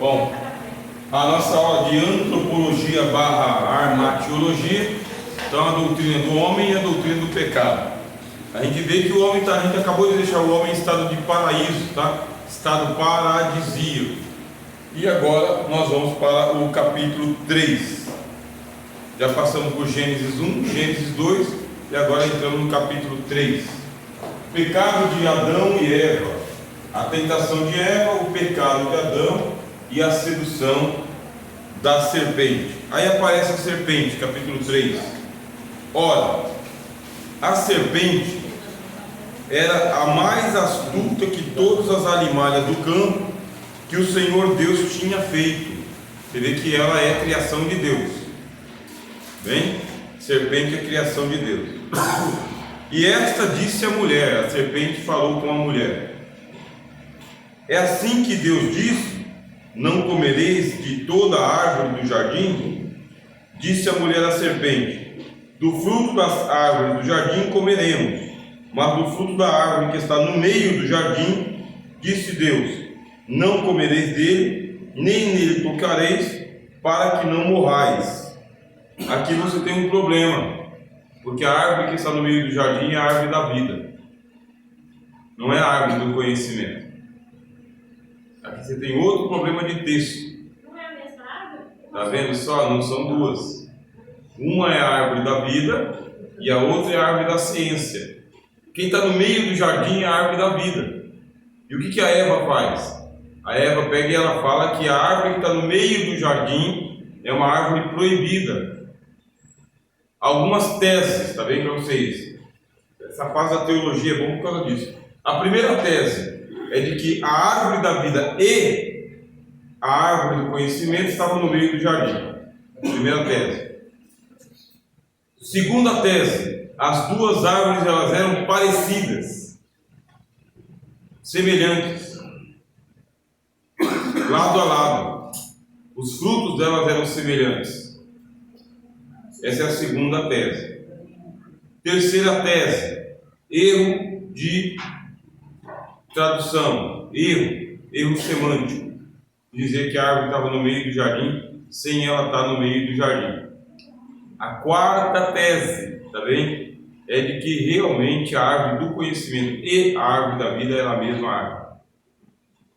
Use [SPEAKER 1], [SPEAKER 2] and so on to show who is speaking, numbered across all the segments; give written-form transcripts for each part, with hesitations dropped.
[SPEAKER 1] Bom, a nossa aula de antropologia barra armatiologia, então a doutrina do homem e a doutrina do pecado. A gente vê que o homem a gente acabou de deixar o homem em estado de paraíso, tá? Estado paradisíaco. E agora nós vamos para o capítulo 3. Já passamos por Gênesis 1, Gênesis 2 e agora entramos no capítulo 3. Pecado de Adão e Eva, a tentação de Eva, o pecado de Adão e a sedução da serpente. Aí aparece a serpente, capítulo 3. Ora, a serpente era a mais astuta que todas as alimalhas do campo que o Senhor Deus tinha feito. Você vê que ela é criação de Deus. Bem, serpente é criação de Deus. E esta disse à mulher, a serpente falou com a mulher: é assim que Deus disse: não comereis de toda a árvore do jardim? Disse a mulher à serpente: do fruto das árvores do jardim comeremos, mas do fruto da árvore que está no meio do jardim, disse Deus: não comereis dele, nem nele tocareis, para que não morrais. Aqui você tem um problema, porque a árvore que está no meio do jardim é a árvore da vida, não é a árvore do conhecimento. Aqui você tem outro problema de texto.
[SPEAKER 2] Não é a mesma árvore?
[SPEAKER 1] Está vendo só? Não são duas. Uma é a árvore da vida e a outra é a árvore da ciência. Quem está no meio do jardim é a árvore da vida. E o que a Eva faz? A Eva pega e ela fala que a árvore que está no meio do jardim é uma árvore proibida. Algumas teses, está bem para vocês? Essa fase da teologia é bom por causa disso. A primeira tese é de que a árvore da vida e a árvore do conhecimento estavam no meio do jardim. Primeira tese. Segunda tese: as duas árvores elas eram parecidas, semelhantes, lado a lado. Os frutos delas eram semelhantes. Essa é a segunda tese. Terceira tese: erro de tradução, erro semântico. Dizer que a árvore estava no meio do jardim sem ela estar no meio do jardim. A quarta tese, tá bem? É de que realmente a árvore do conhecimento e a árvore da vida era a mesma árvore.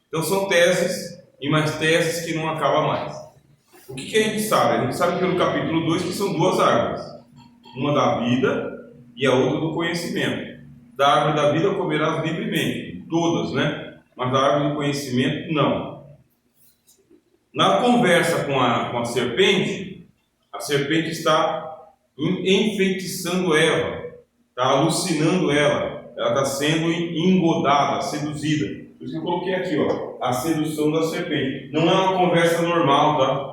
[SPEAKER 1] Então são teses e mais teses que não acabam mais. O que a gente sabe? A gente sabe pelo capítulo 2 que são duas árvores. Uma da vida e a outra do conhecimento. Da árvore da vida comerás livremente, todas, né? Mas da árvore do conhecimento, não. Na conversa com a serpente está enfeitiçando Eva, está alucinando ela está sendo engodada, seduzida. Por isso que eu coloquei aqui, ó, a sedução da serpente. Não é uma conversa normal, tá?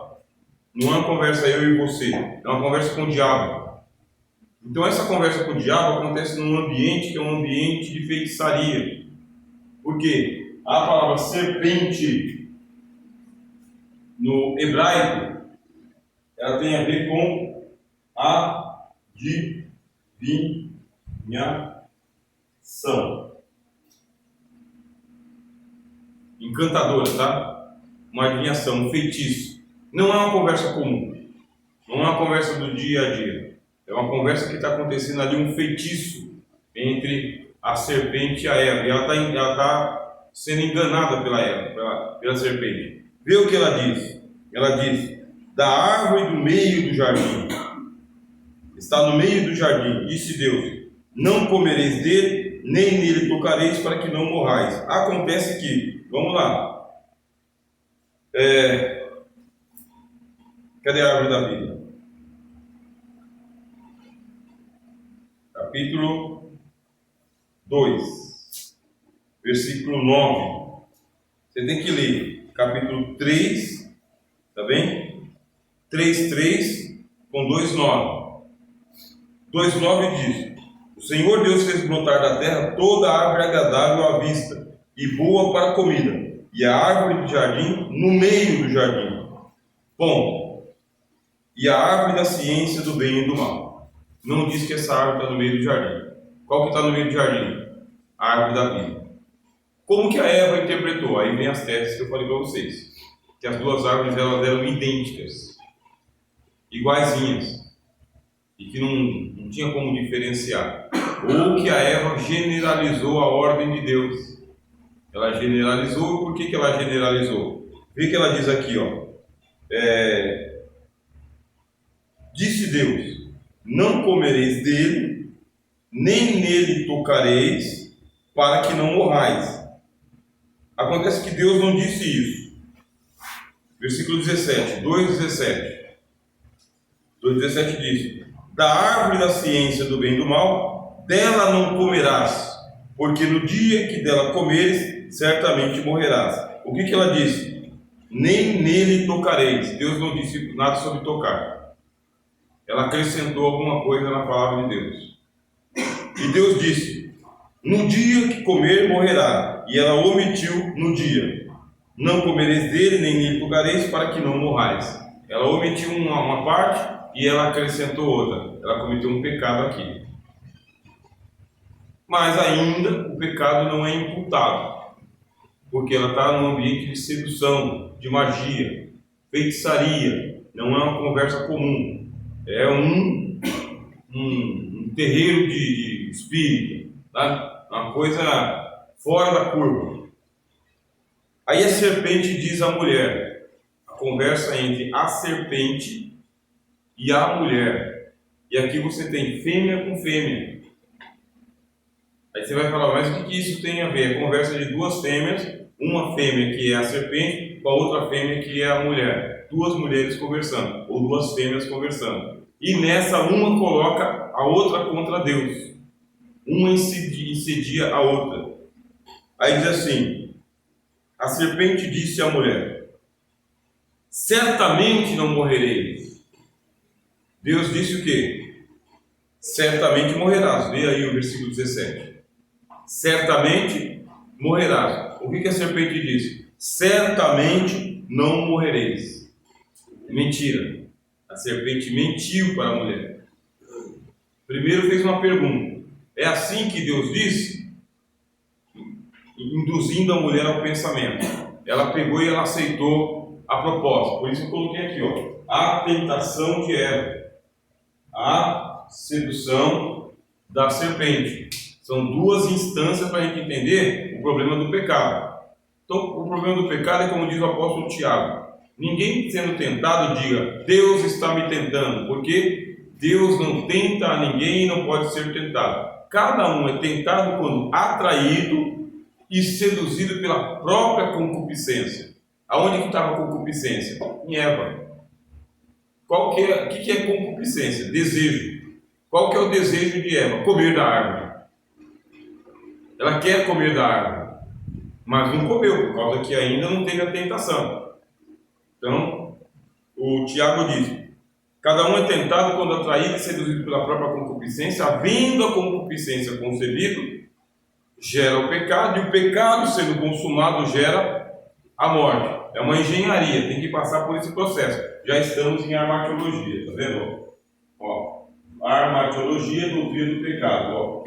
[SPEAKER 1] Não é uma conversa eu e você, é uma conversa com o diabo. Então essa conversa com o diabo acontece num ambiente que é um ambiente de feitiçaria. Por quê? A palavra serpente no hebraico, ela tem a ver com adivinhação. Encantadora, tá? Uma adivinhação, um feitiço. Não é uma conversa comum. Não é uma conversa do dia a dia. É uma conversa que está acontecendo ali, um feitiço entre a serpente e a Eva. E ela está sendo enganada pela serpente. Vê o que ela diz. Ela diz: da árvore do meio do jardim. Está no meio do jardim. Disse Deus: não comereis dele, nem nele tocareis, para que não morrais. Acontece que, vamos lá. Cadê a árvore da vida? Capítulo 2, versículo 9. Você tem que ler capítulo 3, tá bem? 3:3 com 2:9. 2:9 diz: o Senhor Deus fez brotar da terra toda a árvore agradável à vista e boa para a comida, e a árvore do jardim no meio do jardim. Ponto. E a árvore da ciência do bem e do mal. Não diz que essa árvore está no meio do jardim. Qual que está no meio do jardim? A árvore da vida. Como que a Eva interpretou? Aí vem as teses que eu falei para vocês. que as duas árvores elas eram idênticas, iguaizinhas, e que não tinha como diferenciar, ou que a Eva generalizou a ordem de Deus. Ela generalizou. Por que ela generalizou? Vê que ela diz aqui, ó, disse Deus: não comereis dele, nem nele tocareis, para que não morrais. Acontece que Deus não disse isso. Versículo 17, 2,17. 2,17 diz: da árvore da ciência do bem e do mal, dela não comerás, porque no dia que dela comeres, certamente morrerás. O que ela disse? Nem nele tocareis. Deus não disse nada sobre tocar. Ela acrescentou alguma coisa na palavra de Deus. E Deus disse: no dia que comer, morrerá. E ela omitiu no dia: não comereis dele, nem nele tocareis, para que não morrais. Ela omitiu uma parte e ela acrescentou outra. Ela cometeu um pecado aqui. Mas ainda o pecado não é imputado, porque ela está num ambiente de sedução, de magia, feitiçaria. Não é uma conversa comum. É um terreiro de espírito, tá? Uma coisa fora da curva. Aí a serpente diz à mulher, a conversa entre a serpente e a mulher. E aqui você tem fêmea com fêmea. Aí você vai falar, mas o que isso tem a ver? A conversa de duas fêmeas, uma fêmea que é a serpente, com a outra fêmea que é a mulher. Duas mulheres conversando, ou duas fêmeas conversando. E nessa uma coloca a outra contra Deus. Uma incedia a outra. Aí diz assim: a serpente disse à mulher: certamente não morrereis. Deus disse o quê? Certamente morrerás. Vê aí o versículo 17. Certamente morrerás. O que a serpente disse? Certamente não morrereis. Mentira. A serpente mentiu para a mulher. Primeiro fez uma pergunta: é assim que Deus disse? Induzindo a mulher ao pensamento. Ela pegou e ela aceitou a proposta. Por isso eu coloquei aqui, ó, a tentação de Eva, a sedução da serpente. São duas instâncias para a gente entender o problema do pecado. Então, o problema do pecado é como diz o apóstolo Tiago: ninguém sendo tentado diga, Deus está me tentando, porque Deus não tenta a ninguém e não pode ser tentado. Cada um é tentado quando atraído e seduzido pela própria concupiscência. Aonde que estava a concupiscência? Em Eva. O que é concupiscência? Desejo. Qual que é o desejo de Eva? Comer da árvore. Ela quer comer da árvore, mas não comeu, por causa que ainda não teve a tentação. Então, o Tiago diz: cada um é tentado quando atraído e seduzido pela própria concupiscência, havendo a concupiscência concebido, gera o pecado, e o pecado sendo consumado gera a morte. É uma engenharia, tem que passar por esse processo. Já estamos em armatiologia, tá vendo? Ó, armatiologia, doutrina do pecado, ó.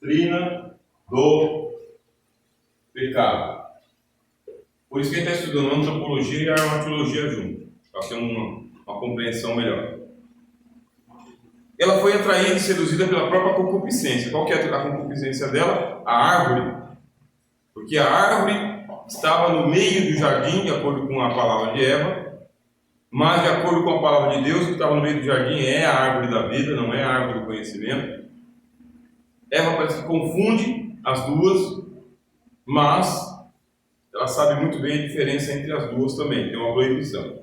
[SPEAKER 1] Doutrina do pecado. Por isso que a gente está estudando antropologia e armatiologia junto, para ter uma compreensão melhor. Ela foi atraída e seduzida pela própria concupiscência. Qual que é a concupiscência dela? A árvore. Porque a árvore estava no meio do jardim, de acordo com a palavra de Eva, mas de acordo com a palavra de Deus, o que estava no meio do jardim é a árvore da vida, não é a árvore do conhecimento. Eva parece que confunde as duas, mas ela sabe muito bem a diferença entre as duas também, tem uma proibição.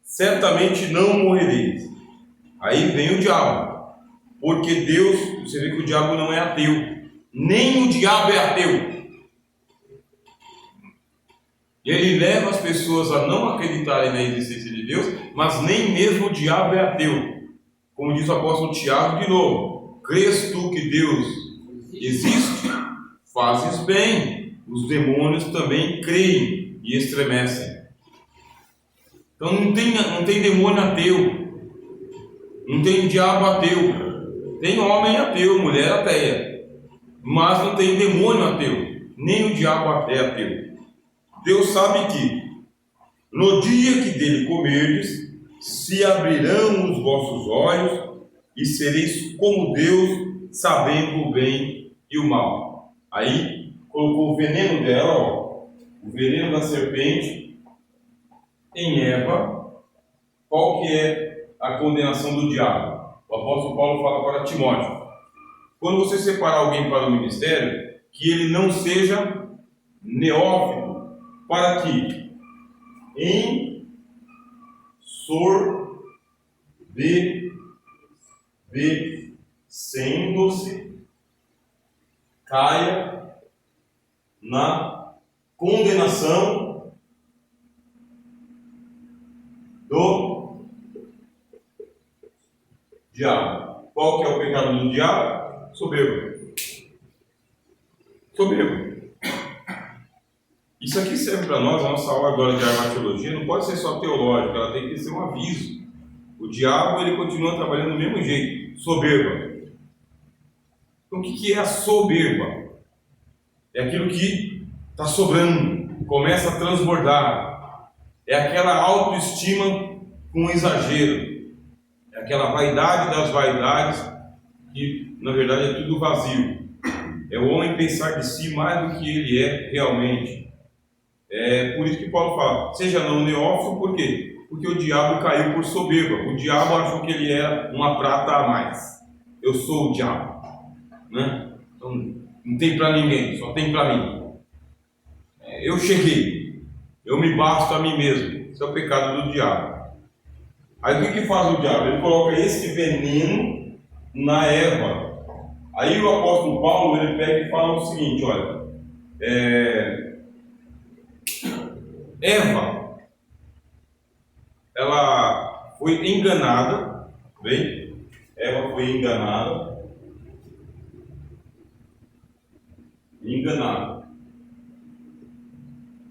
[SPEAKER 1] Certamente não morrereis. Aí vem o diabo, porque Deus, você vê que o diabo não é ateu, nem o diabo é ateu. Ele leva as pessoas a não acreditarem na existência de Deus, mas nem mesmo o diabo é ateu. Como diz o apóstolo Tiago de novo: crês tu que Deus existe? Fazes bem. Os demônios também creem e estremecem. Então não tem demônio ateu, não tem diabo ateu, Tem homem ateu, mulher ateia, mas não tem demônio ateu, nem o diabo é ateu. Deus sabe que no dia que dele comerdes, se abrirão os vossos olhos e sereis como Deus, sabendo o bem e o mal. Aí colocou o veneno dela, ó, o veneno da serpente em Eva. Qual que é a condenação do diabo? O apóstolo Paulo fala para Timóteo: quando você separar alguém para o ministério, que ele não seja neófito, para que ensoberbecendo-se caia na condenação do diabo. Qual que é o pecado do diabo? Soberbo. Isso aqui serve para nós, a nossa aula agora de armatiologia não pode ser só teológica, ela tem que ser um aviso. O diabo, ele continua trabalhando do mesmo jeito, soberba. Então o que é a soberba? É aquilo que está sobrando, começa a transbordar. É aquela autoestima com exagero. É aquela vaidade das vaidades, que na verdade é tudo vazio. É o homem pensar de si mais do que ele é realmente. É por isso que Paulo fala: seja não neófito. Por quê? Porque o diabo caiu por soberba. O diabo achou que ele era uma prata a mais. Eu sou o diabo, né? Então não tem para ninguém, só tem para mim. Eu cheguei, eu me basto a mim mesmo. Isso é o pecado do diabo. Aí o que faz o diabo? Ele coloca esse veneno na Eva. Aí o apóstolo Paulo, ele pega e fala o seguinte: olha, Eva, ela foi enganada, bem? Eva foi enganada,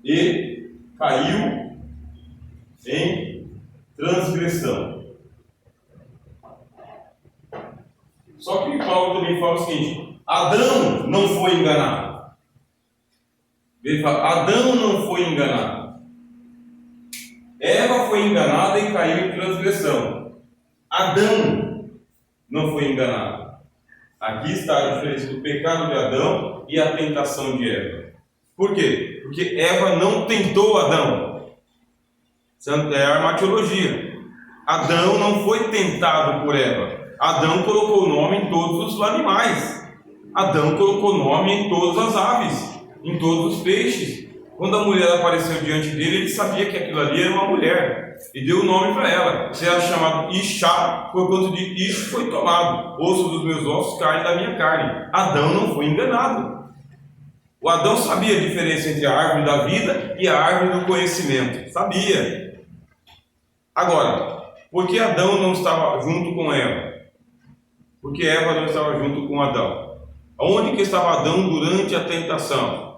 [SPEAKER 1] e caiu em transgressão. Só que Paulo também fala o seguinte: Adão não foi enganado. Ele fala: Adão não foi enganado. Eva foi enganada e caiu em transgressão. Adão não foi enganado. Aqui está a diferença do pecado de Adão e a tentação de Eva. Por quê? Porque Eva não tentou Adão. É a armatiologia. Adão não foi tentado por Eva. Adão colocou nome em todos os animais. Adão colocou nome em todas as aves, em todos os peixes. Quando a mulher apareceu diante dele, ele sabia que aquilo ali era uma mulher e deu o nome para ela. Você era chamado Ixá, por conta de Ish foi tomado. Osso dos meus ossos, carne da minha carne. Adão não foi enganado. O Adão sabia a diferença entre a árvore da vida e a árvore do conhecimento. Sabia. Agora, por que Adão não estava junto com Eva? Porque Eva não estava junto com Adão. Onde que estava Adão durante a tentação?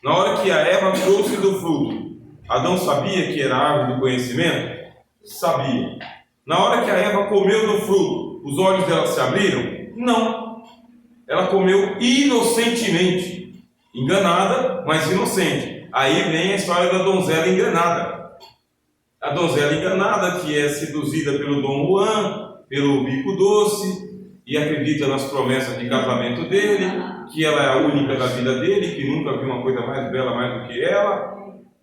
[SPEAKER 1] Na hora que a Eva trouxe do fruto, Adão sabia que era a árvore do conhecimento? Sabia. Na hora que a Eva comeu do fruto, os olhos dela se abriram? Não. Ela comeu inocentemente. Enganada, mas inocente. Aí vem a história da donzela enganada. A donzela enganada que é seduzida pelo Dom Juan, pelo bico doce, e acredita nas promessas de casamento dele, que ela é a única da vida dele, que nunca viu uma coisa mais bela mais do que ela,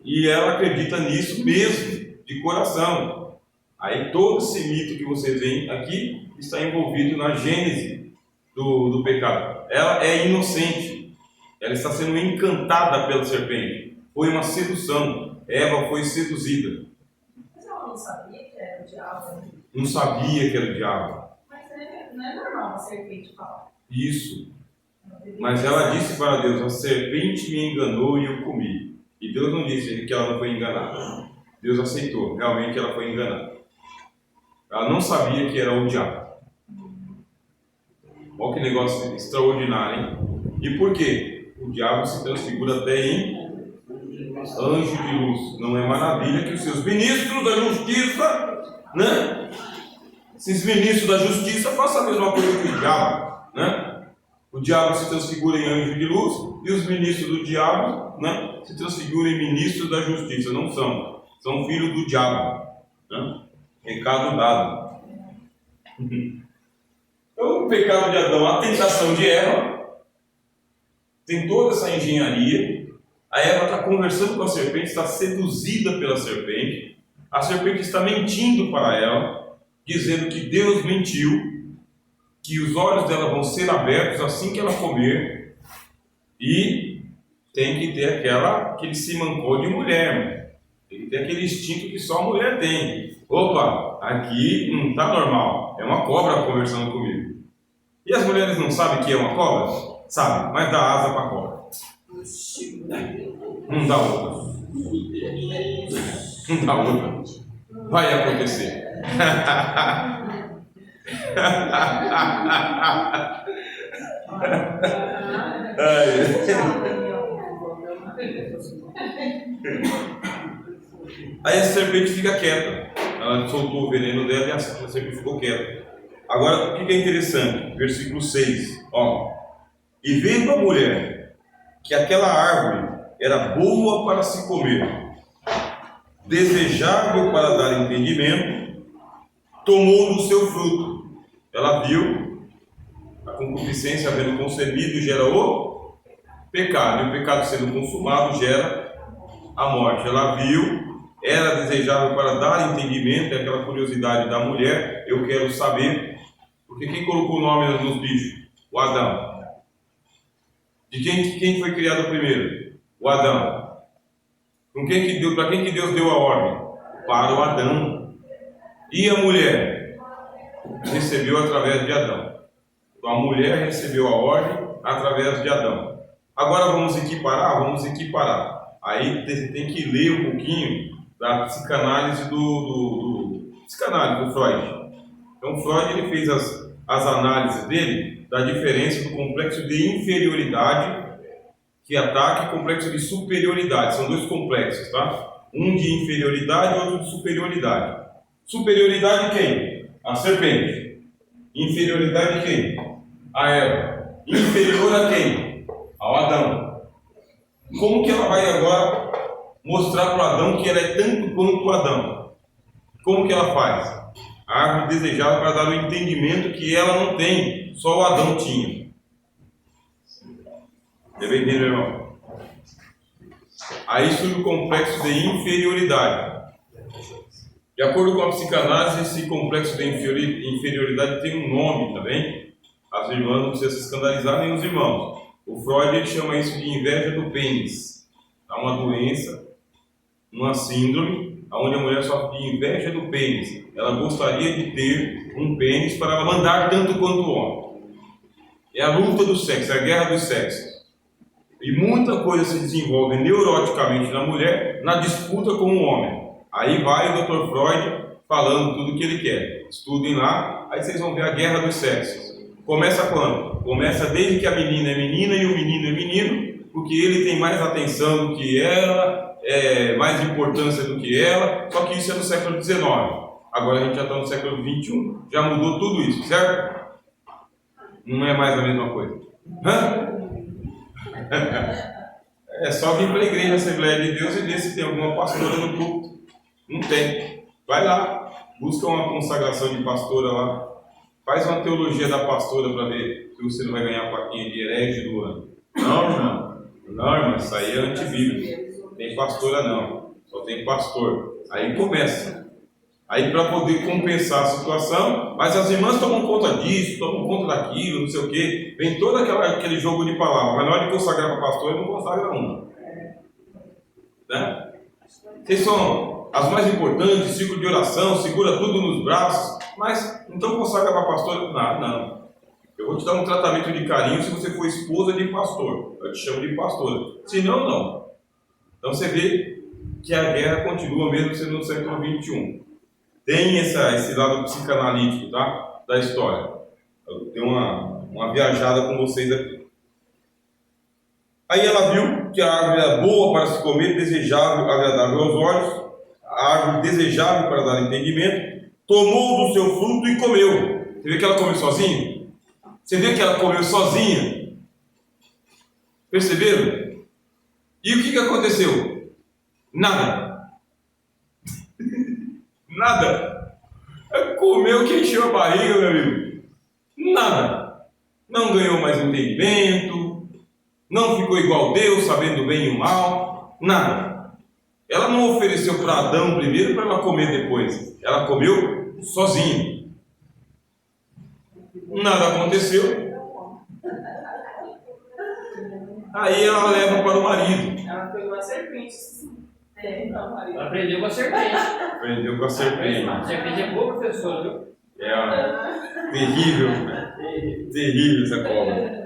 [SPEAKER 1] e ela acredita nisso mesmo, de coração. Aí todo esse mito que vocês veem aqui está envolvido na gênese do pecado. Ela é inocente, ela está sendo encantada pela serpente. Foi uma sedução, Eva foi seduzida.
[SPEAKER 2] Mas ela não sabia que era o diabo?
[SPEAKER 1] Não sabia que era o diabo.
[SPEAKER 2] Não é normal uma serpente falar.
[SPEAKER 1] Isso. Mas ela disse para Deus: a serpente me enganou e eu comi. E Deus não disse que ela não foi enganada. Deus aceitou, realmente ela foi enganada. Ela não sabia que era o diabo. Olha que negócio extraordinário, hein? E por quê? O diabo se transfigura até em anjo de luz. Não é maravilha que os seus ministros da justiça, né, Esses ministros da justiça façam a mesma coisa que o diabo, né? O diabo se transfigura em anjo de luz e os ministros do diabo, né, se transfiguram em ministros da justiça. Não são, são filhos do diabo, né? Recado dado. Então, o pecado de Adão, a tentação de Eva, tem toda essa engenharia. A Eva está conversando com a serpente, está seduzida pela serpente. A serpente está mentindo para ela, dizendo que Deus mentiu, que os olhos dela vão ser abertos assim que ela comer, e tem que ter aquele simancol de mulher, tem que ter aquele instinto que só a mulher tem. Opa, aqui não está normal, é uma cobra conversando comigo. E as mulheres não sabem que é uma cobra? Sabem, mas dá asa para a cobra. Não dá outra. Não dá outra. Vai acontecer. Aí a serpente fica quieta. Ela soltou o veneno dela e a serpente ficou quieta. Agora, o que é interessante? Versículo 6. Ó. E vendo a mulher que aquela árvore era boa para se comer, desejável para dar entendimento, tomou do seu fruto. Ela viu, a concupiscência havendo concebido gera o pecado, e o pecado sendo consumado gera a morte. Ela viu, era desejável para dar entendimento, é aquela curiosidade da mulher, eu quero saber, porque quem colocou o nome nos bichos? O Adão. De quem foi criado primeiro? O Adão. Para quem que Deus deu a ordem? Para o Adão. E a mulher? Recebeu através de Adão. Então a mulher recebeu a ordem através de Adão. Agora vamos equiparar? Vamos equiparar. Aí você tem que ler um pouquinho da psicanálise do Freud. Então Freud ele fez as análises dele da diferença do complexo de inferioridade que ataca e complexo de superioridade. São dois complexos, tá? Um de inferioridade e outro de superioridade. Superioridade quem? A serpente. Inferioridade quem? A Eva. Inferior a quem? Ao Adão. Como que ela vai agora mostrar para o Adão que ela é tanto quanto o Adão? Como que ela faz? A árvore desejada para dar o entendimento que ela não tem, só o Adão tinha. Deve entender, meu irmão? Aí surge o complexo de inferioridade. De acordo com a psicanálise, esse complexo de inferioridade tem um nome também. As irmãs não precisam se escandalizar, nem os irmãos. O Freud ele chama isso de inveja do pênis. É uma doença, uma síndrome, onde a mulher sofre de inveja do pênis. Ela gostaria de ter um pênis para mandar tanto quanto o homem. É a luta do sexo, é a guerra dos sexos. E muita coisa se desenvolve neuroticamente na mulher na disputa com o homem. Aí vai o Dr. Freud falando tudo o que ele quer. Estudem lá, aí vocês vão ver a guerra dos sexos. Começa quando? Começa desde que a menina é menina e o menino é menino, porque ele tem mais atenção do que ela, mais importância do que ela, só que isso é no século XIX. Agora a gente já está no século XXI, já mudou tudo isso, certo? Não é mais a mesma coisa. Hã? É só vir para a igreja, Assembleia de Deus, e ver se tem alguma pastora no culto. Não tem. Vai lá, busca uma consagração de pastora lá. Faz uma teologia da pastora para ver se você não vai ganhar a plaquinha de herege do ano. Não, irmão. Não, irmão, isso aí é antibíblico. Não tem pastora não, só tem pastor. Aí começa. Aí para poder compensar a situação, mas as irmãs tomam conta disso, tomam conta daquilo, não sei o quê. Vem todo aquele jogo de palavras, mas na hora de consagrar para pastor, não consagra uma. Né? Vocês são as mais importantes, ciclo de oração, segura tudo nos braços, mas então consagra para pastor? Não. Eu vou te dar um tratamento de carinho se você for esposa de pastor. Eu te chamo de pastora. Se não, não. Então você vê que a guerra continua mesmo sendo no século XXI. Tem esse lado psicanalítico, tá? Da história. Eu tenho uma viajada com vocês aqui. Aí ela viu que a árvore era boa para se comer, desejável, agradável aos olhos, a árvore desejável para dar entendimento, tomou do seu fruto e comeu. Você vê que ela comeu sozinha? Você vê que ela comeu sozinha? Perceberam? E o que aconteceu? Nada. Nada. Comeu que encheu a barriga, meu amigo. Nada. Não ganhou mais entendimento. Não ficou igual Deus, sabendo o bem e o mal. Nada. Ela não ofereceu para Adão primeiro para ela comer depois. Ela comeu sozinha. Nada aconteceu. Aí ela leva para o marido.
[SPEAKER 2] Ela pegou a serpente. Não, marido.
[SPEAKER 3] Ela aprendeu com a serpente.
[SPEAKER 1] Aprendeu com a serpente.
[SPEAKER 3] A serpente é boa professora, viu?
[SPEAKER 1] É terrível. Terrível essa cobra.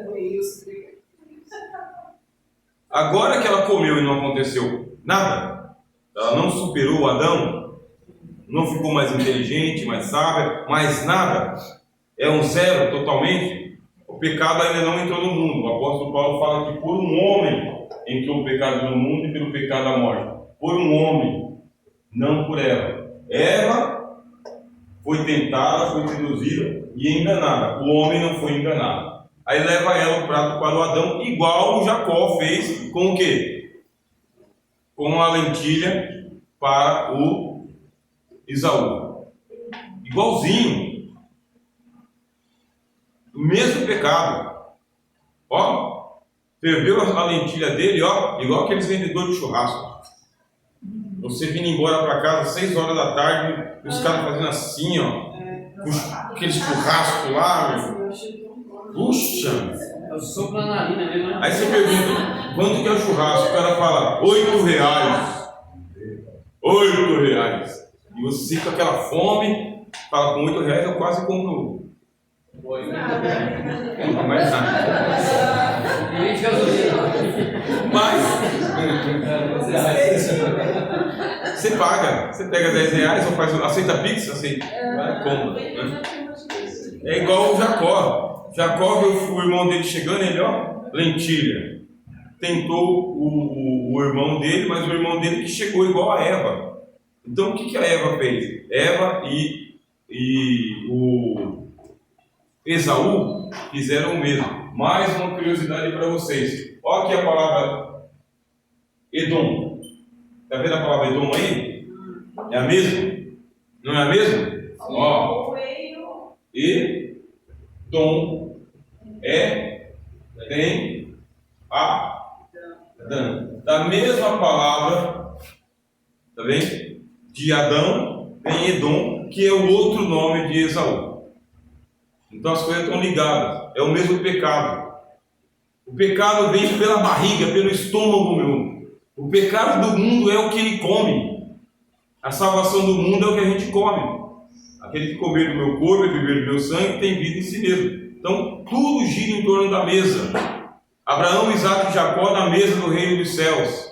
[SPEAKER 1] Agora que ela comeu e não aconteceu nada, ela não superou o Adão, não ficou mais inteligente, mais sábia, mais nada, é um zero totalmente. O pecado ainda não entrou no mundo. O apóstolo Paulo fala que por um homem entrou o pecado no mundo e pelo pecado a morte. Por um homem, não por ela. Eva foi tentada, foi seduzida e enganada. O homem não foi enganado. Aí leva ela o prato para o Adão, igual o Jacó fez com o quê? Com a lentilha para o Esaú. Igualzinho. O mesmo pecado. Ó, ferveu a lentilha dele, ó, igual aqueles vendedores de churrasco. Você vindo embora para casa 6 horas da tarde, os caras fazendo assim, ó, aqueles churrascos lá, meu. Puxa!
[SPEAKER 3] Eu sou na narina mesmo, né?
[SPEAKER 1] Aí você pergunta, quanto que é o churrasco? O cara fala, R$8. R$8. E você fica com aquela fome, fala, com R$8 eu quase compro. Não mais nada. Mas você paga, você pega R$10 ou faz, aceita Pix, aceita, compra. É igual o Jacó. Jacó viu o irmão dele chegando, ele, ó, lentilha. Tentou o irmão dele, mas o irmão dele que chegou igual a Eva. Então o que a Eva fez? Eva e o Esaú fizeram o mesmo. Mais uma curiosidade para vocês. Olha aqui a palavra Edom. Está vendo a palavra Edom aí? É a mesma? Não é a mesma? Ó. Edom tem a Dan. Da mesma palavra, tá vendo? De Adão tem Edom, que é o outro nome de Esaú. Então as coisas estão ligadas. É o mesmo pecado. O pecado vem pela barriga, pelo estômago, meu. O pecado do mundo é o que ele come. A salvação do mundo é o que a gente come. Aquele que comer do meu corpo e beber do meu sangue tem vida em si mesmo. Então tudo gira em torno da mesa. Abraão, Isaac e Jacó na mesa do reino dos céus.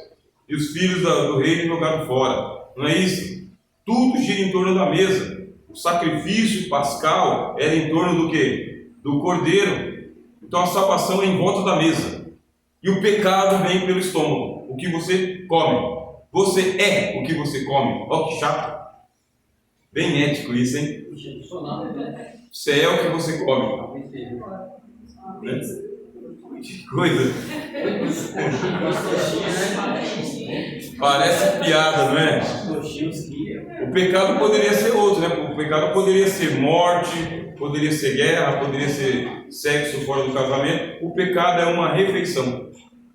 [SPEAKER 1] E os filhos do reino jogados fora. Não é isso? Tudo gira em torno da mesa. O sacrifício pascal era em torno do quê? Do cordeiro. Então a salvação é em volta da mesa. E o pecado vem pelo estômago. O que você come. Você é o que você come. Olha que chato. Bem ético isso, hein? Você é o que você come. Né? Que coisa. Parece piada, não é? O pecado poderia ser outro, né? O pecado poderia ser morte, poderia ser guerra, poderia ser sexo fora do casamento. O pecado é uma refeição.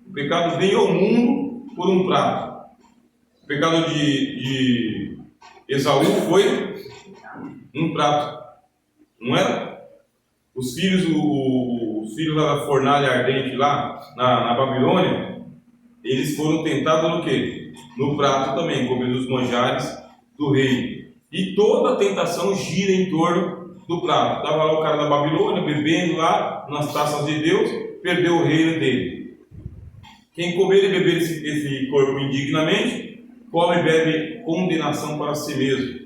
[SPEAKER 1] O pecado veio ao mundo por um prato. O pecado de Esaú foi um prato. Não era? Os filhos da fornalha ardente lá na Babilônia, eles foram tentados no quê? No prato também, comendo os manjares do reino. E toda a tentação gira em torno do prato. Estava lá o cara da Babilônia bebendo lá nas taças de Deus, perdeu o reino dele. Quem comer e beber esse corpo indignamente, come e bebe condenação para si mesmo.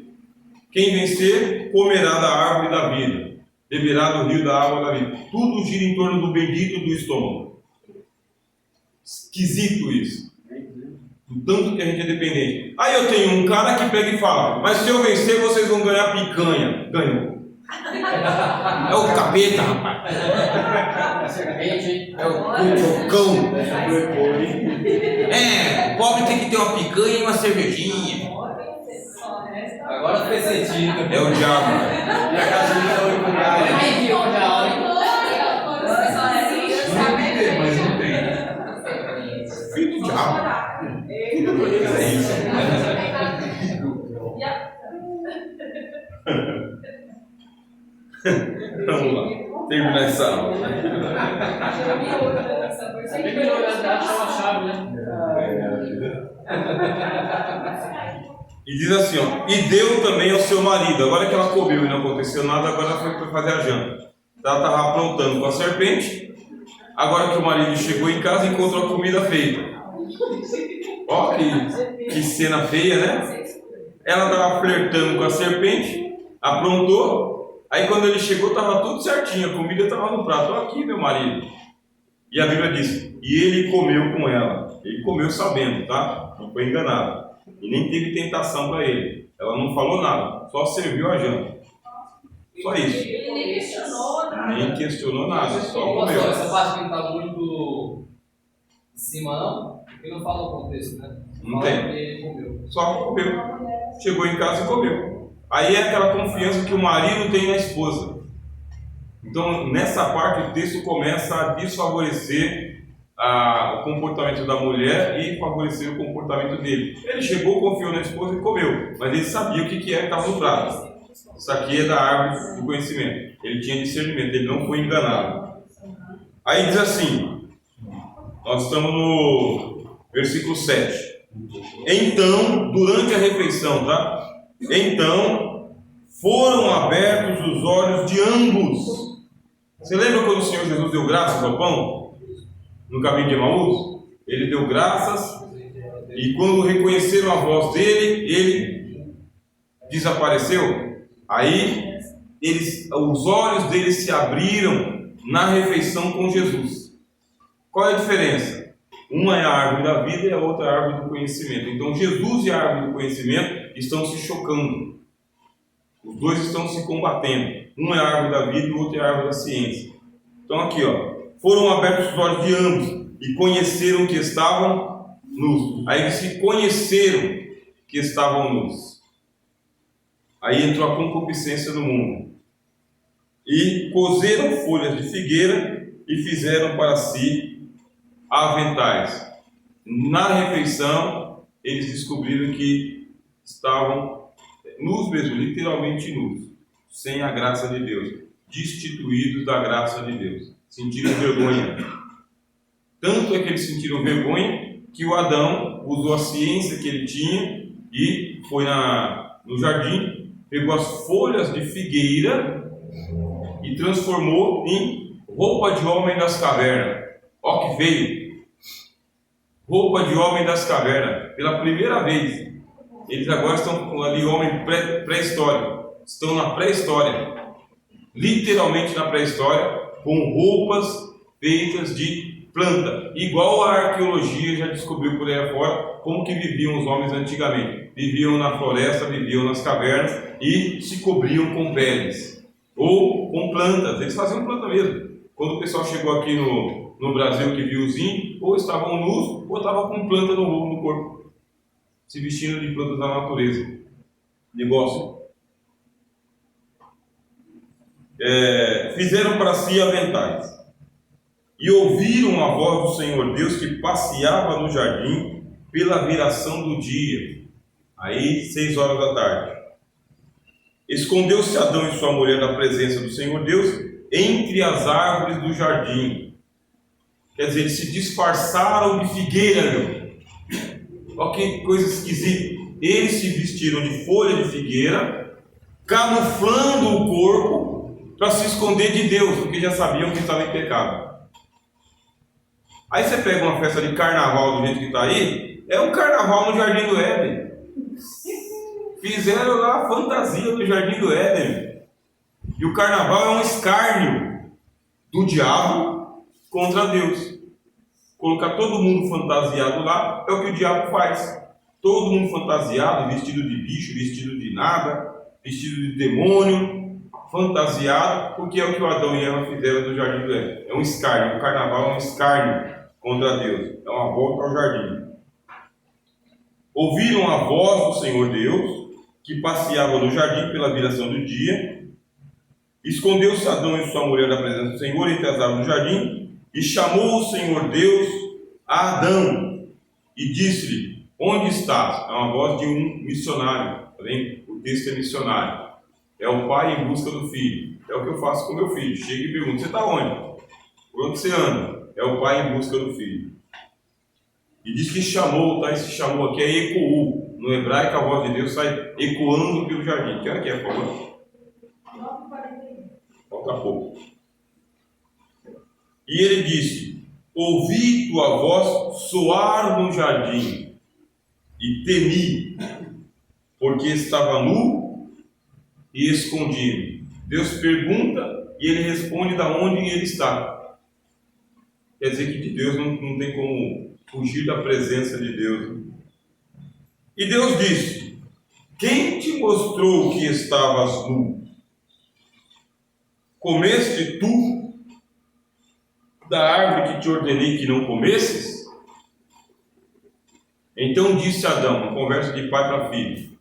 [SPEAKER 1] Quem vencer, comerá da árvore da vida, beberá do rio da água da vida. Tudo gira em torno do bendito do estômago. Esquisito isso. Do tanto que a gente é dependente. Aí eu tenho um cara que pega e fala: mas se eu vencer, vocês vão ganhar picanha. Ganhou. É o capeta, rapaz.
[SPEAKER 3] Serpente.
[SPEAKER 1] É o cão. O pobre tem que ter uma picanha e uma cervejinha.
[SPEAKER 3] Agora fez sentido.
[SPEAKER 1] É o diabo.
[SPEAKER 3] E a gasolina da Uruguai. Ai, viu já, olha.
[SPEAKER 1] Mas não tem. Filho do diabo. É isso. Vamos lá. Terminar essa aula.
[SPEAKER 3] Terminou, achou a chave, né?
[SPEAKER 1] E diz assim, ó, e deu também ao seu marido. Agora que ela comeu e não aconteceu nada, agora ela foi para fazer a janta. Ela estava aprontando com a serpente. Agora que o marido chegou em casa, encontrou a comida feita. Ó, que cena feia, né? Ela estava flertando com a serpente, aprontou. Aí quando ele chegou, estava tudo certinho, a comida estava no prato. Ó, aqui, meu marido. E a Bíblia diz, e ele comeu com ela. Ele comeu sabendo, tá? Não foi enganado. E nem teve tentação para ele. Ela não falou nada, só serviu a janta. Só isso.
[SPEAKER 2] Ele nem questionou nada.
[SPEAKER 1] Nem questionou nada, só comeu.
[SPEAKER 3] Pastor, essa parte que não está muito em cima, não? Porque não fala o contexto, né?
[SPEAKER 1] Não
[SPEAKER 3] Fala
[SPEAKER 1] tem.
[SPEAKER 3] que ele comeu.
[SPEAKER 1] Só comeu. Chegou em casa e comeu. Aí é aquela confiança que o marido tem na esposa. Então, nessa parte, o texto começa a desfavorecer o comportamento da mulher e favorecer o comportamento dele. Ele chegou, confiou na esposa e comeu, mas ele sabia o que é que estava no prato. Isso aqui é da árvore do conhecimento. Ele tinha discernimento, ele não foi enganado. Aí diz assim, nós estamos no versículo 7. Então, durante a refeição, tá? Então, foram abertos os olhos de ambos. Você lembra quando o Senhor Jesus deu graças ao pão? No caminho de Emaús? Ele deu graças e quando reconheceram a voz dele, ele desapareceu. Aí, os olhos deles se abriram na refeição com Jesus. Qual é a diferença? Uma é a árvore da vida e a outra é a árvore do conhecimento. Então, Jesus e a árvore do conhecimento estão se chocando. Os dois estão se combatendo. Um é a árvore da vida e o outro é a árvore da ciência. Então, aqui, ó. Foram abertos os olhos de ambos e conheceram que estavam nus. Aí eles se conheceram que estavam nus. Aí entrou a concupiscência no mundo. E cozeram folhas de figueira e fizeram para si aventais. Na refeição, eles descobriram que estavam nus mesmo, literalmente nus, sem a graça de Deus, destituídos da graça de Deus. Sentiram vergonha. Tanto é que eles sentiram vergonha que o Adão usou a ciência que ele tinha e foi no jardim, pegou as folhas de figueira e transformou em roupa de homem das cavernas. Ó que feio! Roupa de homem das cavernas. Pela primeira vez. Eles agora estão ali, homem pré-histórico. Estão na pré-história. Literalmente na pré-história. Com roupas feitas de planta, igual a arqueologia já descobriu por aí afora como que viviam os homens antigamente. Viviam na floresta, viviam nas cavernas e se cobriam com peles ou com plantas. Eles faziam planta mesmo. Quando o pessoal chegou aqui no Brasil que viu os índios, ou estavam nus ou estavam com planta no corpo, se vestindo de plantas da natureza. Negócio. Fizeram para si aventais e ouviram a voz do Senhor Deus que passeava no jardim pela viração do dia, aí 6 horas da tarde. Escondeu-se Adão e sua mulher da presença do Senhor Deus entre as árvores do jardim. Quer dizer, eles se disfarçaram de figueira. Olha que coisa esquisita. Eles se vestiram de folha de figueira, camuflando o corpo para se esconder de Deus, porque já sabiam que estava em pecado. Aí você pega uma festa de carnaval do jeito que está aí, é um carnaval no Jardim do Éden. Fizeram lá a fantasia do Jardim do Éden. E o carnaval é um escárnio do diabo contra Deus. colocar todo mundo fantasiado lá, é o que o diabo faz. Todo mundo fantasiado, vestido de bicho, vestido de nada, vestido de demônio, fantasiado, porque é o que o Adão e Eva fizeram no jardim do Éden. É um escárnio, o carnaval é um escárnio contra Deus, é uma volta ao jardim. Ouviram a voz do Senhor Deus, que passeava no jardim pela viração do dia. Escondeu-se Adão e sua mulher da presença do Senhor entre as árvores do jardim, e chamou o Senhor Deus a Adão, e disse-lhe: onde estás? É uma voz de um missionário, o texto é missionário. É o pai em busca do filho. É o que eu faço com meu filho. Chega e pergunta: você está onde? Por onde você anda? É o pai em busca do filho. E diz que chamou, tá? Esse chamou aqui é ecoou. No hebraico a voz de Deus sai ecoando pelo jardim. Que hora que é, por favor?
[SPEAKER 2] 9h41.
[SPEAKER 1] Falta pouco. E ele disse: ouvi tua voz soar no jardim, e temi, porque estava nu e escondi-me. Deus pergunta e ele responde da onde ele está. Quer dizer que de Deus não tem como fugir da presença de Deus. E Deus disse: quem te mostrou que estavas nu? Comeste tu da árvore que te ordenei que não comesses? Então disse Adão, uma conversa de pai para filho: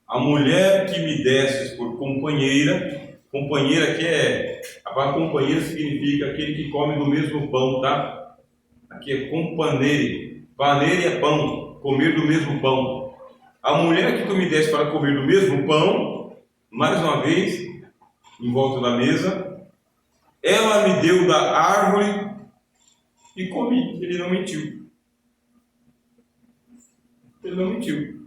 [SPEAKER 1] a mulher que me desses por companheira, companheira que é, a palavra companheira significa aquele que come do mesmo pão, tá? Aqui é companheiro, paneiro é pão, comer do mesmo pão. A mulher que tu me deste para comer do mesmo pão, mais uma vez, em volta da mesa, ela me deu da árvore e comi. Ele não mentiu. Ele não mentiu.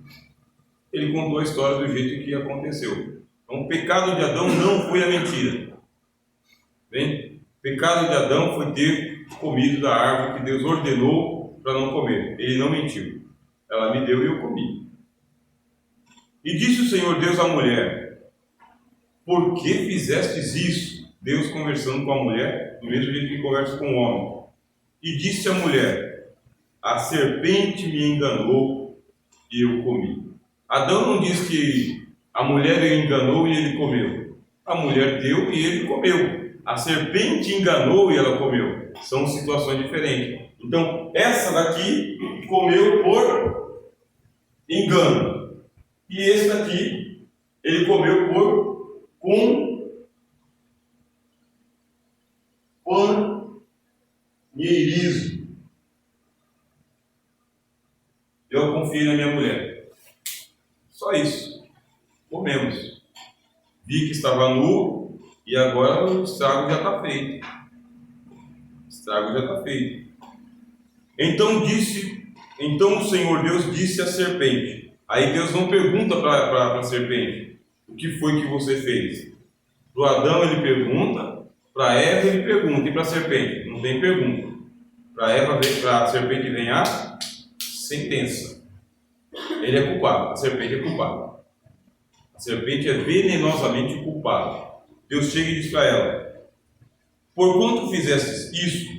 [SPEAKER 1] Ele contou a história do jeito que aconteceu. Então, o pecado de Adão não foi a mentira. Bem? O pecado de Adão foi ter comido da árvore que Deus ordenou para não comer. Ele não mentiu. Ela me deu e eu comi. E disse o Senhor Deus à mulher: por que fizestes isso? Deus conversando com a mulher, do mesmo jeito que conversa com o homem. E disse a mulher: a serpente me enganou e eu comi. Adão não diz que a mulher o enganou e ele comeu. A mulher deu e ele comeu. A serpente enganou e ela comeu. São situações diferentes. Então, essa daqui comeu por engano. E esse daqui, ele comeu por companheirismo. Eu confiei na minha mulher. Só isso. Comemos. Vi que estava nu e agora o estrago já está feito. O estrago já está feito. Então o Senhor Deus disse à serpente. Aí Deus não pergunta para a serpente: o que foi que você fez? Para o Adão ele pergunta, para Eva ele pergunta, e para a serpente não tem pergunta. Para a serpente vem a sentença. Ele é culpado, a serpente é culpada. A serpente é venenosamente culpada. Deus chega e diz para ela: porquanto fizestes isso,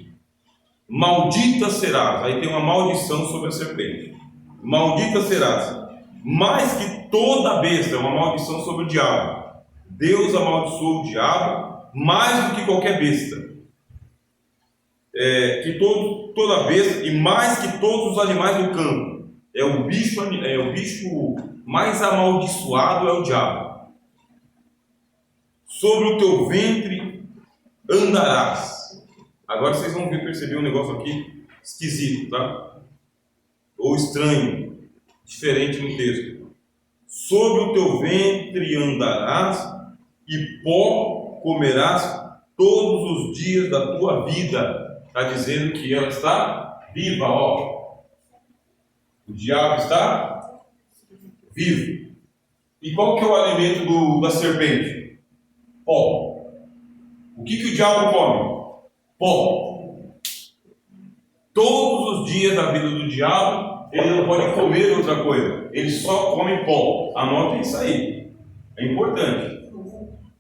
[SPEAKER 1] maldita serás. Aí tem uma maldição sobre a serpente. Maldita serás, mais que toda besta. É uma maldição sobre o diabo. Deus amaldiçoou o diabo mais do que qualquer besta. Toda besta e mais que todos os animais do campo. É o bicho mais amaldiçoado, é o diabo. Sobre o teu ventre andarás. Agora vocês vão perceber um negócio aqui esquisito, tá? Ou estranho, diferente no texto. Sobre o teu ventre andarás e pó comerás todos os dias da tua vida. Está dizendo que ela está viva, ó. O diabo está vivo. E qual que é o alimento da serpente? Pó. O que o diabo come? Pó. Todos os dias da vida do diabo, ele não pode comer outra coisa. Ele só come pó. Anotem isso aí. É importante.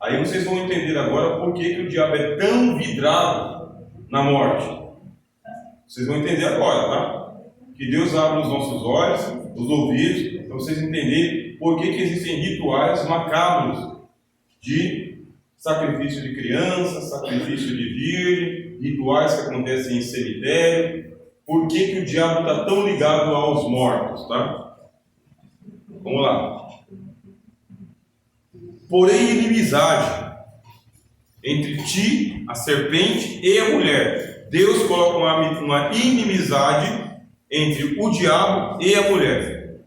[SPEAKER 1] Aí vocês vão entender agora por que o diabo é tão vidrado na morte. Vocês vão entender agora, tá? Que Deus abra os nossos olhos, os ouvidos, para vocês entenderem por que existem rituais macabros de sacrifício de criança, sacrifício de virgem, rituais que acontecem em cemitério. Por que o diabo está tão ligado aos mortos, tá? Vamos lá. Porém, inimizade entre ti, a serpente, e a mulher. Deus coloca uma inimizade entre o diabo e a mulher.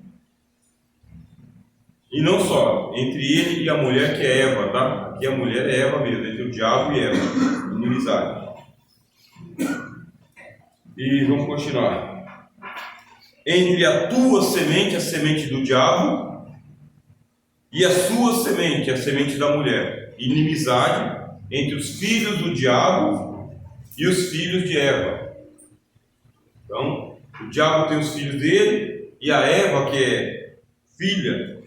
[SPEAKER 1] E não só, entre ele e a mulher, que é Eva, tá? Aqui a mulher é Eva mesmo, entre o diabo e Eva. Inimizade. E vamos continuar. Entre a tua semente, a semente do diabo, e a sua semente, a semente da mulher. Inimizade entre os filhos do diabo e os filhos de Eva. Então, o diabo tem os filhos dele, e a Eva, que é filha,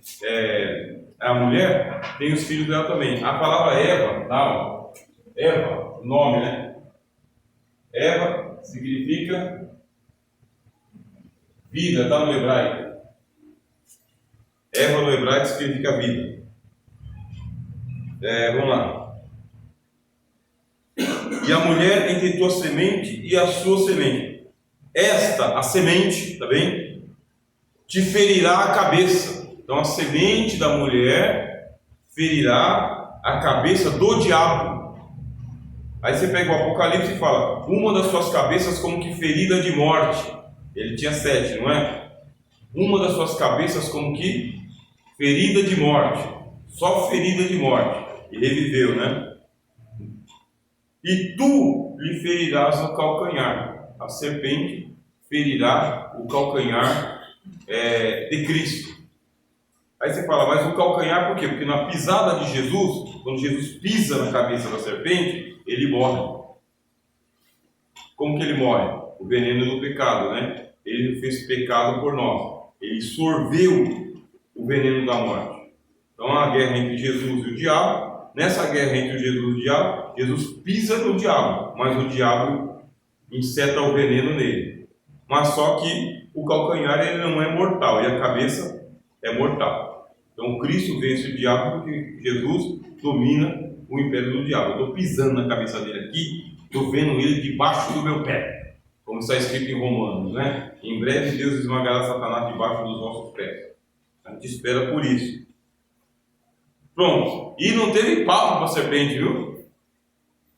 [SPEAKER 1] a mulher, tem os filhos dela também. A palavra Eva, não, Eva, nome, né? Eva significa vida, tá no hebraico. Eva no hebraico significa vida. Vamos lá. E a mulher entre tua semente e a sua semente. Esta, a semente, tá bem? Te ferirá a cabeça. Então a semente da mulher ferirá a cabeça do diabo. Aí você pega o Apocalipse e fala, uma das suas cabeças como que ferida de morte. Ele tinha 7, não é? Uma das suas cabeças como que ferida de morte. Só ferida de morte. E reviveu, né? E tu lhe ferirás o calcanhar. A serpente ferirá o calcanhar de Cristo. Aí você fala, mas o calcanhar por quê? Porque na pisada de Jesus, quando Jesus pisa na cabeça da serpente, ele morre. Como que ele morre? O veneno do pecado, né? Ele fez pecado por nós. Ele sorveu o veneno da morte. Então há a guerra entre Jesus e o diabo. Nessa guerra entre Jesus e o diabo, Jesus pisa no diabo, mas o diabo inseta o veneno nele. Mas só que o calcanhar ele não é mortal e a cabeça é mortal. Então Cristo vence o diabo porque Jesus domina o império do diabo. Eu estou pisando na cabeça dele aqui, estou vendo ele debaixo do meu pé, como está escrito em Romanos, né? Em breve Deus esmagará Satanás debaixo dos nossos pés. A gente espera por isso. Pronto. E não teve papo com a serpente, viu?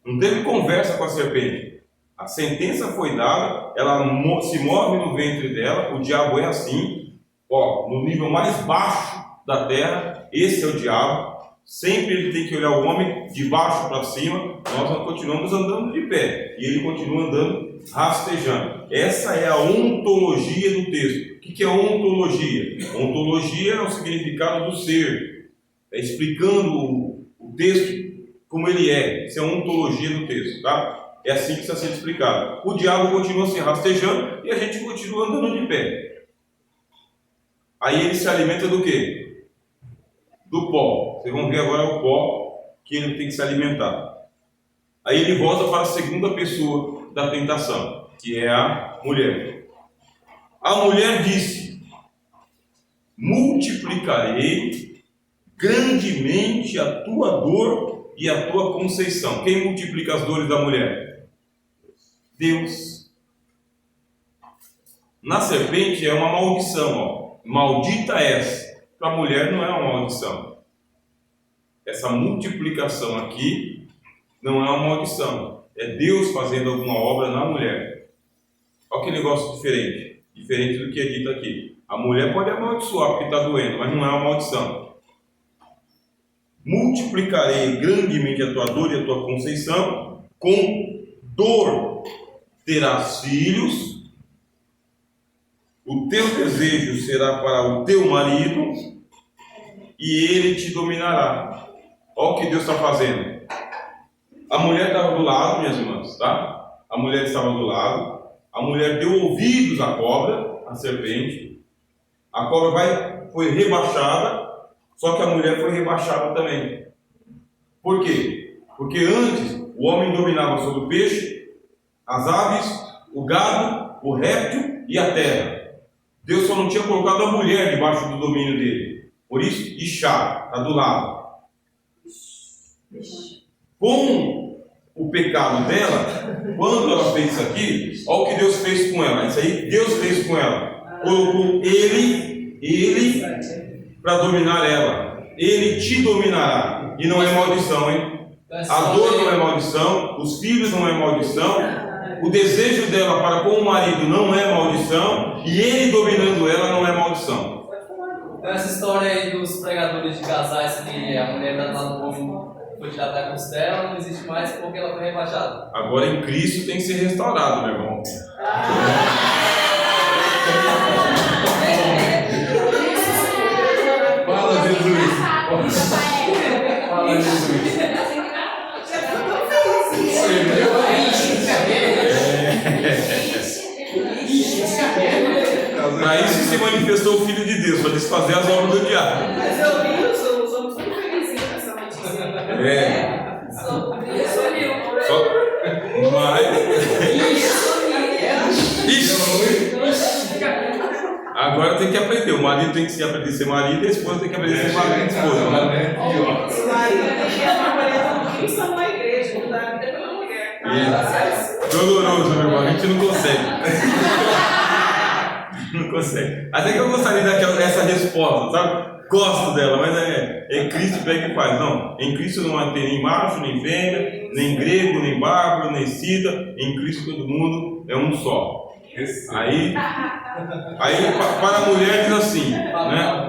[SPEAKER 1] Não teve conversa com a serpente. A sentença foi dada, ela se move no ventre dela, o diabo é assim, no nível mais baixo da terra, esse é o diabo. Sempre ele tem que olhar o homem de baixo para cima, nós continuamos andando de pé, e ele continua andando rastejando. Essa é a ontologia do texto. O que é ontologia? Ontologia é o significado do ser. Explicando o texto como ele é. Isso é a ontologia do texto, tá? É assim que está sendo explicado. O diabo continua se rastejando e a gente continua andando de pé. Aí ele se alimenta do quê? Do pó. Vocês vão ver agora o pó que ele tem que se alimentar. Aí ele volta para a segunda pessoa da tentação, que é a mulher. A mulher disse: multiplicarei grandemente a tua dor e a tua conceição. Quem multiplica as dores da mulher? Deus. Na serpente é uma maldição, maldita és. Para a mulher não é uma maldição. Essa multiplicação aqui não é uma maldição. É Deus fazendo alguma obra na mulher. Olha que negócio diferente. Diferente do que é dito aqui. A mulher pode amaldiçoar porque está doendo, mas não é uma maldição. Multiplicarei grandemente a tua dor e a tua conceição, com dor terás filhos, o teu desejo será para o teu marido, e ele te dominará. Olha o que Deus está fazendo. A mulher estava do lado, minhas irmãs, tá? A mulher estava do lado, a mulher deu ouvidos à cobra, à serpente, a cobra foi rebaixada. Só que a mulher foi rebaixada também. Por quê? Porque antes o homem dominava sobre o peixe, as aves o gado, o réptil e a terra. Deus só não tinha colocado a mulher debaixo do domínio dele. Por isso, Ixá, está do lado. Com o pecado dela, quando ela fez isso aqui, olha o que Deus fez com ela. Isso aí Deus fez com ela. Colocou ele para dominar ela. Ele te dominará. E não é maldição, hein? A dor não é maldição, os filhos não é maldição, o desejo dela para com o marido não é maldição, e ele dominando ela não é maldição.
[SPEAKER 3] Então essa história aí dos pregadores de casais que a mulher está no povo foi tirada da costela, não existe mais porque ela foi rebaixada.
[SPEAKER 1] Agora em Cristo tem que ser restaurado, meu irmão. Fala, Jesus. Fala, Jesus. Para isso se manifestou o Filho de Deus, para desfazer as obras do diabo.
[SPEAKER 2] Mas eu vi, somos muito felizinhos com essa notícia.
[SPEAKER 1] Agora tem que aprender. O marido tem que aprender a ser marido e a esposa tem que aprender a ser marido e esposa.
[SPEAKER 2] O marido tem que trabalhar com Cristo na igreja, não dá vida pela mulher.
[SPEAKER 1] Doloroso, meu irmão, a gente não consegue. Não consegue. Até que eu gostaria dessa resposta, sabe? Gosto dela, mas é Cristo pega e faz. Não, em Cristo não tem nem macho, nem fêmea, nem grego, nem bárbaro, nem cita. Em Cristo todo mundo é um só. Aí para a mulher diz assim, né?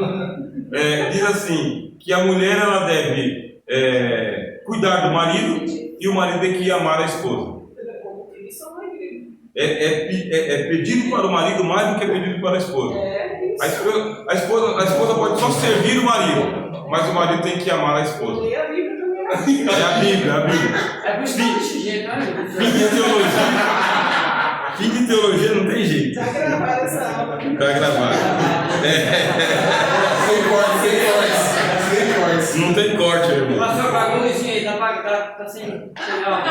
[SPEAKER 1] Diz assim, que a mulher ela deve cuidar do marido e o marido tem que amar a esposa. É pedido para o marido mais do que pedido para a esposa. A esposa pode só servir o marido, mas o marido tem que amar a esposa.
[SPEAKER 2] E a Bíblia também
[SPEAKER 1] É a Bíblia.
[SPEAKER 4] É por isso que desse jeito, né?
[SPEAKER 1] Fim de teologia. Fim de teologia não tem jeito.
[SPEAKER 2] Tá gravada essa aula.
[SPEAKER 1] Tá gravado. Não tem corte, irmão.
[SPEAKER 4] Pastor, paga um luzinho aí, tá assim, legal.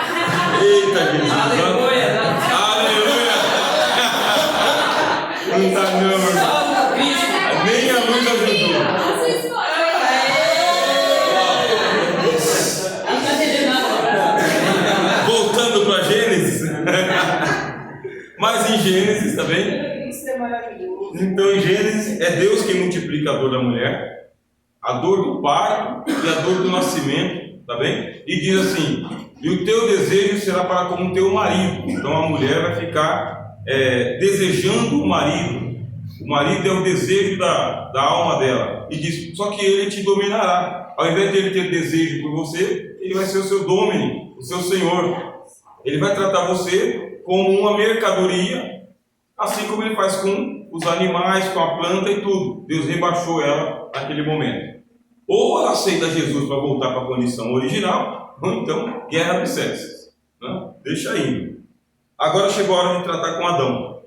[SPEAKER 1] Eita, Jesus.
[SPEAKER 4] Aleluia, né?
[SPEAKER 1] Aleluia. Não tá não, irmão. Nem a luz ajudou. Voltando para Gênesis. Mas em Gênesis também.
[SPEAKER 2] Isso é maravilhoso.
[SPEAKER 1] Então em Gênesis é Deus quem multiplica a dor da mulher, a dor do parto e a dor do nascimento, tá bem? E diz assim: e o teu desejo será para como o teu marido. Então a mulher vai ficar desejando o marido. O marido é o desejo da alma dela. E diz: só que ele te dominará. Ao invés de ele ter desejo por você, ele vai ser o seu domínio, o seu senhor. Ele vai tratar você como uma mercadoria, assim como ele faz com os animais, com a planta e tudo. Deus rebaixou ela naquele momento. Ou ela aceita Jesus para voltar para a condição original, ou então guerra dos sexos, né? Deixa indo. Agora chegou a hora de tratar com Adão.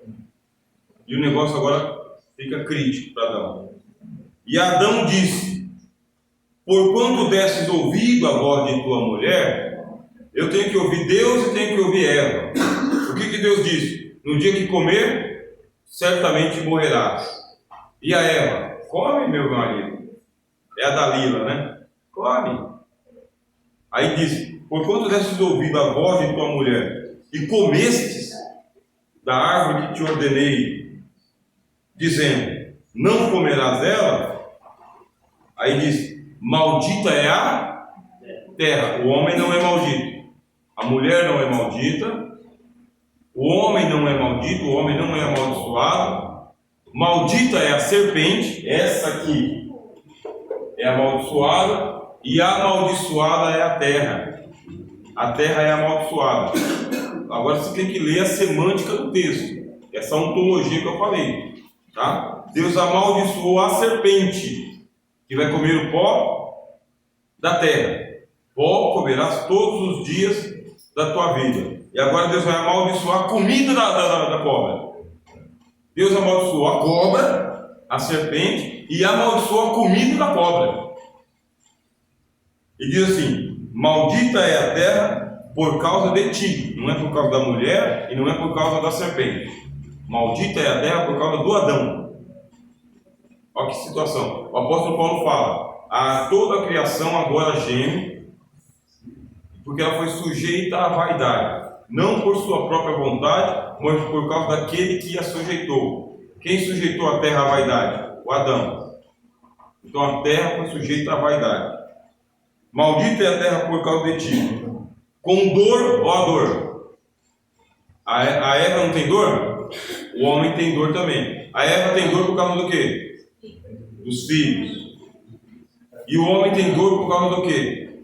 [SPEAKER 1] E o negócio agora fica crítico para Adão. E Adão disse: porquanto desses ouvido a voz de tua mulher, eu tenho que ouvir Deus e tenho que ouvir Eva. O que Deus disse? No dia que comer, certamente morrerás. E a Eva: come, meu marido. É a Dalila, né? Come. Aí disse: porquanto desses ouvido a voz de tua mulher e comestes da árvore que te ordenei, dizendo: não comerás dela. Aí diz: maldita é a terra. O homem não é maldito, a mulher não é maldita, o homem não é maldito, o homem não é amaldiçoado. Maldita é a serpente, essa aqui é amaldiçoada, e amaldiçoada é a terra. A terra é amaldiçoada. Agora você tem que ler a semântica do texto, essa ontologia que eu falei, tá? Deus amaldiçoou a serpente, que vai comer o pó da terra. Pó comerás todos os dias da tua vida. E agora Deus vai amaldiçoar a comida da cobra. Deus amaldiçoou a cobra, a serpente, e amaldiçoou a comida da cobra. E diz assim: maldita é a terra por causa de ti, não é por causa da mulher e não é por causa da serpente. Maldita é a terra por causa do Adão. Olha que situação. O apóstolo Paulo fala: toda a criação agora geme, porque ela foi sujeita à vaidade, não por sua própria vontade, mas por causa daquele que a sujeitou. Quem sujeitou a terra à vaidade? O Adão. Então a terra foi sujeita à vaidade. Maldita é a terra por causa de ti. Com dor, ó a dor. A Eva não tem dor? O homem tem dor também. A Eva tem dor por causa do quê? Dos filhos. E o homem tem dor por causa do quê?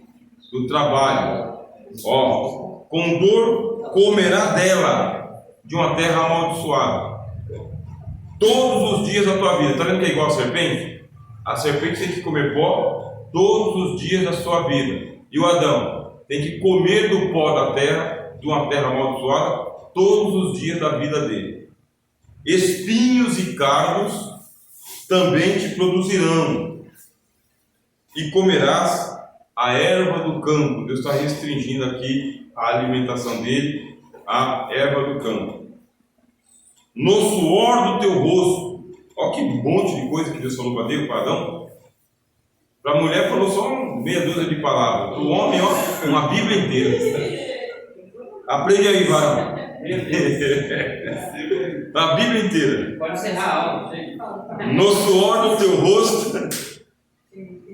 [SPEAKER 1] Do trabalho. Ó, com dor comerá dela, de uma terra amaldiçoada, todos os dias da tua vida. Está vendo que é igual a serpente? A serpente tem que comer pó todos os dias da sua vida. E o Adão tem que comer do pó da terra, de uma terra amaldiçoada, todos os dias da vida dele. Espinhos e cardos também te produzirão, e comerás a erva do campo. Deus está restringindo aqui a alimentação dele, a erva do campo. No suor do teu rosto. Olha que monte de coisa que Deus falou para Adão. Para a mulher falou só meia dúzia de palavras. Para o homem, ó, uma Bíblia inteira. Aprende aí, varão. A Bíblia inteira.
[SPEAKER 4] Pode encerrar a aula, gente.
[SPEAKER 1] No suor do teu rosto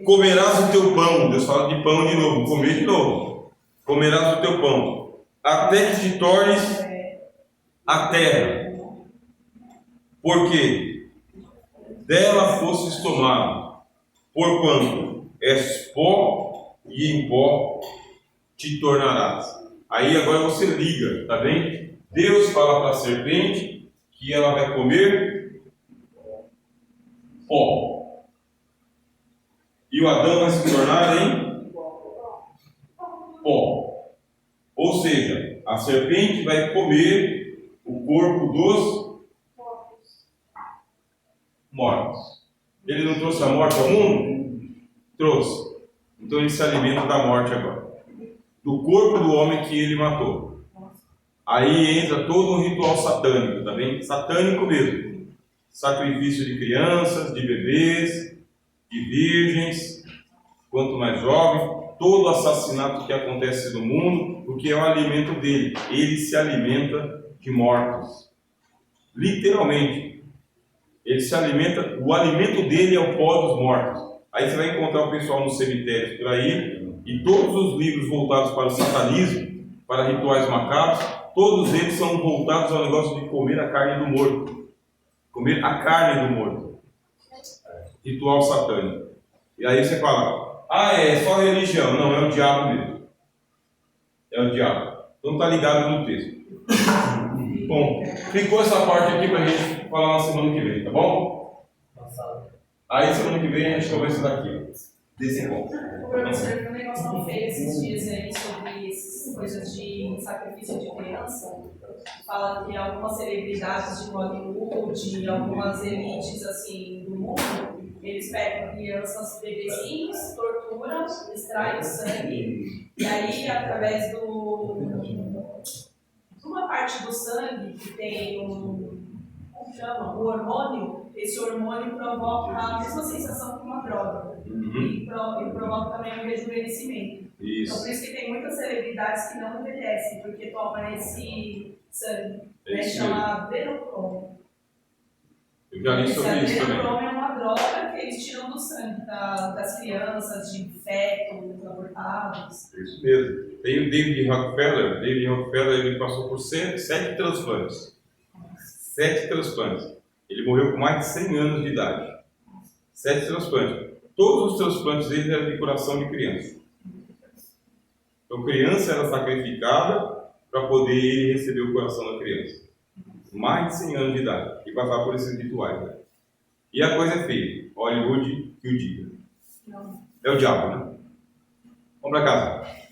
[SPEAKER 1] comerás o teu pão. Deus fala de pão de novo, comer de novo. Comerás o teu pão, até que te tornes a terra, porque dela fostes tomado, porquanto és pó, e em pó te tornarás. Aí agora você liga, tá bem? Deus fala para a serpente que ela vai comer pó. E o Adão vai se tornar em pó. Ou seja, a serpente vai comer o corpo dos mortos. Ele não trouxe a morte ao mundo? Trouxe. Então ele se alimenta da morte agora. Do corpo do homem que ele matou. Aí entra todo um ritual satânico, tá bem? Satânico mesmo. Sacrifício de crianças, de bebês, de virgens, quanto mais jovem, todo assassinato que acontece no mundo, porque é o alimento dele. Ele se alimenta de mortos. Literalmente. Ele se alimenta, o alimento dele é o pó dos mortos. Aí você vai encontrar o pessoal nos cemitérios por aí, e todos os livros voltados para o satanismo, para rituais macabros, todos eles são voltados ao negócio de comer a carne do morto. Comer a carne do morto. Ritual satânico. E aí você fala: é só religião. Não, é o diabo mesmo. É o diabo. Então está ligado no texto. Bom, ficou essa parte aqui para a gente falar na semana que vem, tá bom? Aí semana que vem a gente conversa daqui, desse ponto.
[SPEAKER 2] O professor viu um negócio não fez esses dias aí sobre essas coisas de sacrifício de criança. Fala que algumas celebridades de Hollywood, algumas elites assim do mundo, eles pegam crianças, bebezinhos, torturam, extraem o sangue, e aí através de uma parte do sangue que tem como chama? O hormônio, esse hormônio provoca a mesma sensação que uma droga. E provoca também um rejuvenescimento.
[SPEAKER 1] Isso.
[SPEAKER 2] Então por isso que tem muitas celebridades que não envelhecem, porque tomam esse sangue, né, chama Adrenochrome.
[SPEAKER 1] Eu já li sobre isso também.
[SPEAKER 2] Adrenochrome é uma droga que eles tiram do sangue das crianças, de fetos, abortados.
[SPEAKER 1] Isso mesmo. Tem o David Rockefeller. David Rockefeller, ele passou por 7 transplantes. 7 transplantes. Ele morreu com mais de 100 anos de idade. 7 transplantes. Todos os transplantes dele eram de coração de criança. Então, criança era sacrificada para poder ele receber o coração da criança. Mais de 100 anos de idade. E passar por esses rituais. Né? E a coisa é feia. Hollywood que o diga. É o diabo, né? Vamos para casa.